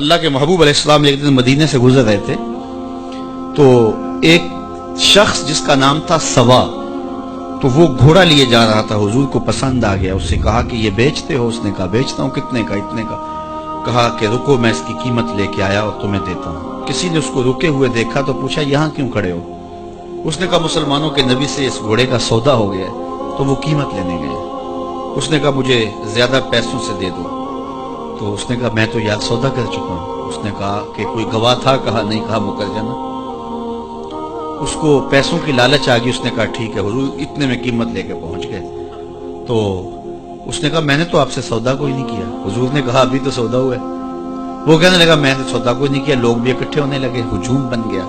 اللہ کے محبوب علیہ السلام ایک دن مدینے سے گزر رہے تھے تو ایک شخص جس کا نام تھا سوا، تو وہ گھوڑا لیے جا رہا تھا، حضور کو پسند آ گیا، اس سے کہا کہ یہ بیچتے ہو؟ اس نے کہا بیچتا ہوں۔ کتنے کا؟ اتنے کا۔ کہا کہ رکو میں اس کی قیمت لے کے آیا اور تمہیں دیتا ہوں۔ کسی نے اس کو رکے ہوئے دیکھا تو پوچھا یہاں کیوں کھڑے ہو؟ اس نے کہا مسلمانوں کے نبی سے اس گھوڑے کا سودا ہو گیا ہے تو وہ قیمت لینے گئے۔ اس نے کہا مجھے زیادہ پیسوں سے دے دو، تو اس نے کہا میں تو یار سودا کر چکا ہوں۔ اس نے کہا کہ کوئی گواہ تھا؟ کہا نہیں۔ کہا مکر جانا۔ اس کو پیسوں کی لالچ آ گئی، اس نے کہا ٹھیک ہے۔ حضور اتنے میں قیمت لے کے پہنچ گئے تو اس نے کہا میں نے تو آپ سے سودا کوئی نہیں کیا۔ حضور نے کہا ابھی تو سودا ہوا ہے۔ وہ کہنے لگا میں نے سودا کوئی نہیں کیا۔ لوگ بھی اکٹھے ہونے لگے، ہجوم بن گیا۔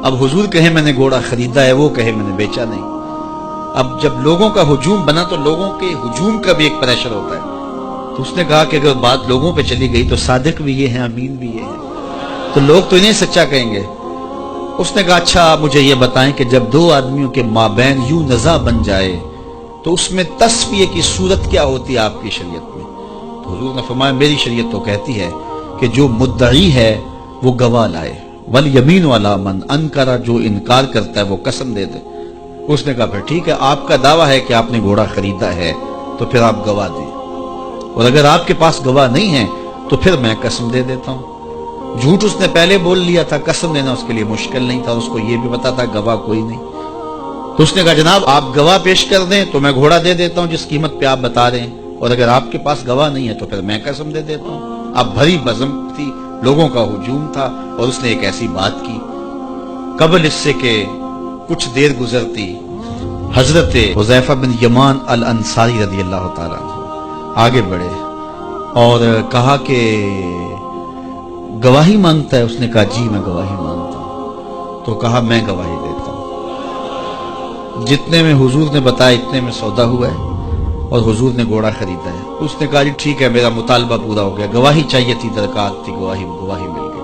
اب حضور کہے میں نے گھوڑا خریدا ہے، وہ کہے میں نے بیچا نہیں۔ اب جب لوگوں کا ہجوم بنا تو لوگوں کے ہجوم کا بھی ایک پریشر ہوتا ہے، تو اس نے کہا کہ اگر بات لوگوں پہ چلی گئی تو صادق بھی یہ ہیں، امین بھی یہ ہیں، تو لوگ تو انہیں سچا کہیں گے۔ اس نے کہا اچھا آپ مجھے یہ بتائیں کہ جب دو آدمیوں کے مابین یوں نزاع بن جائے تو اس میں تصفیہ کی صورت کیا ہوتی ہے آپ کی شریعت میں؟ تو حضور نے فرمایا میری شریعت تو کہتی ہے کہ جو مدعی ہے وہ گواہ لائے، والیمین علی من انکر، جو انکار کرتا ہے وہ قسم دے دے۔ اس نے کہا پھر ٹھیک ہے، آپ کا دعویٰ ہے کہ آپ نے گھوڑا خریدا ہے تو پھر آپ گواہ دیں، اور اگر آپ کے پاس گواہ نہیں ہے تو پھر میں قسم دے دیتا ہوں۔ جھوٹ اس نے پہلے بول لیا تھا، قسم دینا اس کے لیے مشکل نہیں تھا، اس کو یہ بھی پتا تھا گواہ کوئی نہیں۔ تو اس نے کہا جناب آپ گواہ پیش کر دیں تو میں گھوڑا دے دیتا ہوں جس قیمت پہ آپ بتا رہے ہیں، اور اگر آپ کے پاس گواہ نہیں ہے تو پھر میں قسم دے دیتا ہوں۔ اب بھری بزم تھی، لوگوں کا ہجوم تھا، اور اس نے ایک ایسی بات کی۔ قبل اس سے کہ کچھ دیر گزرتی حضرت حذیفہ بن یمان الانصاری رضی اللہ تعالیٰ عنہ آگے بڑھے اور کہا کہ گواہی مانگتا ہے؟ اس نے کہا جی میں گواہی مانگتا ہوں۔ تو کہا میں گواہی دیتا ہوں، جتنے میں حضور نے بتایا اتنے میں سودا ہوا ہے اور حضور نے گھوڑا خریدا ہے۔ اس نے کہا جی ٹھیک ہے میرا مطالبہ پورا ہو گیا، گواہی چاہیے تھی، درکار تھی، گواہی مل گئی۔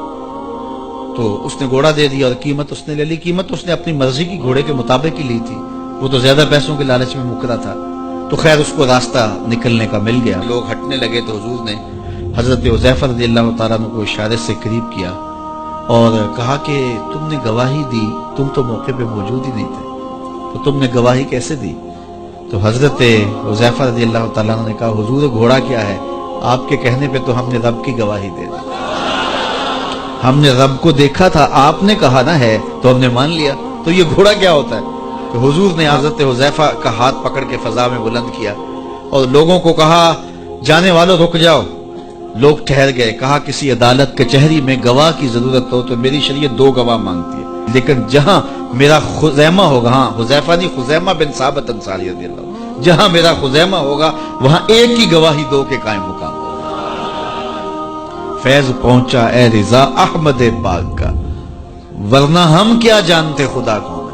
تو اس نے گھوڑا دے دیا اور قیمت اس نے لے لی۔ قیمت اس نے اپنی مرضی کی گھوڑے کے مطابق ہی لی تھی، وہ تو زیادہ پیسوں کے لالچ میں مکرا تھا۔ تو خیر اس کو راستہ نکلنے کا مل گیا، لوگ ہٹنے لگے تو حضور نے حضرت حذیفہ رضی اللہ تعالیٰ عنہ کو اشارے سے قریب کیا اور کہا کہ تم نے گواہی دی، تم تو موقع پہ موجود ہی نہیں تھے، تو تم نے گواہی کیسے دی؟ تو حضرت حذیفہ رضی اللہ تعالیٰ عنہ نے کہا حضور گھوڑا کیا ہے، آپ کے کہنے پہ تو ہم نے رب کی گواہی دے دی، ہم نے رب کو دیکھا تھا، آپ نے کہا نہ ہے تو ہم نے مان لیا، تو یہ گھوڑا کیا ہوتا ہے؟ تو حضور نے حضرت حذیفہ کا ہاتھ پکڑ کے فضا میں بلند کیا اور لوگوں کو کہا جانے والوں رک جاؤ۔ لوگ ٹھہر گئے۔ کہا کسی عدالت کچہری میں گواہ کی ضرورت ہو تو میری شریعت دو گواہ مانگتی ہے، لیکن جہاں میرا خزیمہ ہوگا، ہاں حذیفہ نہیں، خزیمہ بن ثابت انصاری رضی اللہ عنہ، جہاں میرا خزیمہ ہوگا وہاں ایک ہی گواہی دو کے قائم مقام ہوگا۔ فیض پہنچا اے رضا احمد پاک کا، ورنہ ہم کیا جانتے خدا کون ہے۔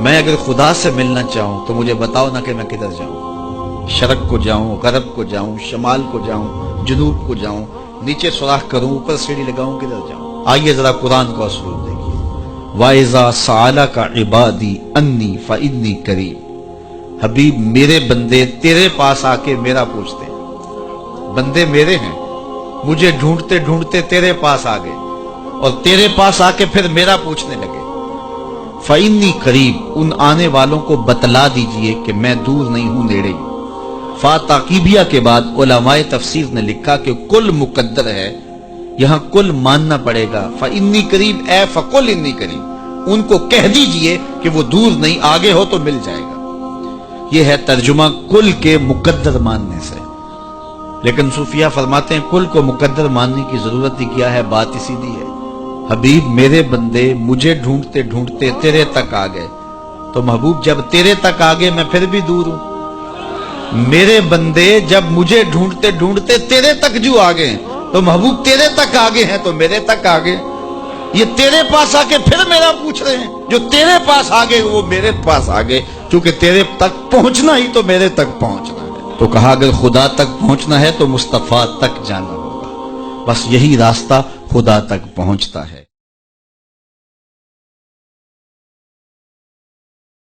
میں اگر خدا سے ملنا چاہوں تو مجھے بتاؤ نہ کہ میں کدھر جاؤں، شرق کو جاؤں، غرب کو جاؤں، شمال کو جاؤں، جنوب کو جاؤں، نیچے سوراخ کروں، اوپر سیڑھی لگاؤں، کدھر جاؤں؟ آئیے ذرا قرآن کو اسلوب دیکھیے۔ وَإِذَا سَأَلَكَ عِبَادِي أَنِّي فَإِنِّي قَرِيبٌ، حبیب میرے بندے تیرے پاس آ کے میرا پوچھتے ہیں، بندے میرے ہیں، مجھے ڈھونڈتے ڈھونڈتے تیرے پاس آ گئے اور تیرے پاس آ کے پھر میرا پوچھنے لگے۔ فَإِنِّي قَرِيبٌ، ان آنے والوں کو بتلا دیجئے کہ میں دور نہیں ہوں، نیڑے ہوں۔ فاتاقیبیہ کے بعد علماء تفسیر نے لکھا کہ کل مقدر ہے، یہاں کل ماننا پڑے گا۔ فَإِنِّي قَرِيبٌ اے فَقُلْ إِنِّي قَرِيبٌ، ان کو کہہ دیجئے کہ وہ دور نہیں، آگے ہو تو مل جائے گا۔ یہ ہے ترجمہ کل کے مقدر ماننے سے۔ لیکن صوفیہ فرماتے ہیں کل کو مقدر ماننے کی ضرورت ہی کیا ہے، بات ہی سیدھی ہے۔ حبیب میرے بندے مجھے ڈھونڈتے ڈھونڈتے تیرے تک آ گئے، تو محبوب جب تیرے تک آ گئے میں پھر بھی دور ہوں۔ میرے بندے جب مجھے ڈھونڈتے ڈھونڈتے تیرے تک جو آ گئے تو محبوب تیرے تک آگے ہیں تو میرے تک آگے۔ یہ تیرے پاس آ کے پھر میرا پوچھ رہے ہیں، جو تیرے پاس آگے وہ میرے پاس آگے، کیونکہ تیرے تک پہنچنا ہی تو میرے تک پہنچنا ہے۔ تو کہا اگر خدا تک پہنچنا ہے تو مصطفیٰ تک جانا ہوگا، بس یہی راستہ خدا تک پہنچتا ہے۔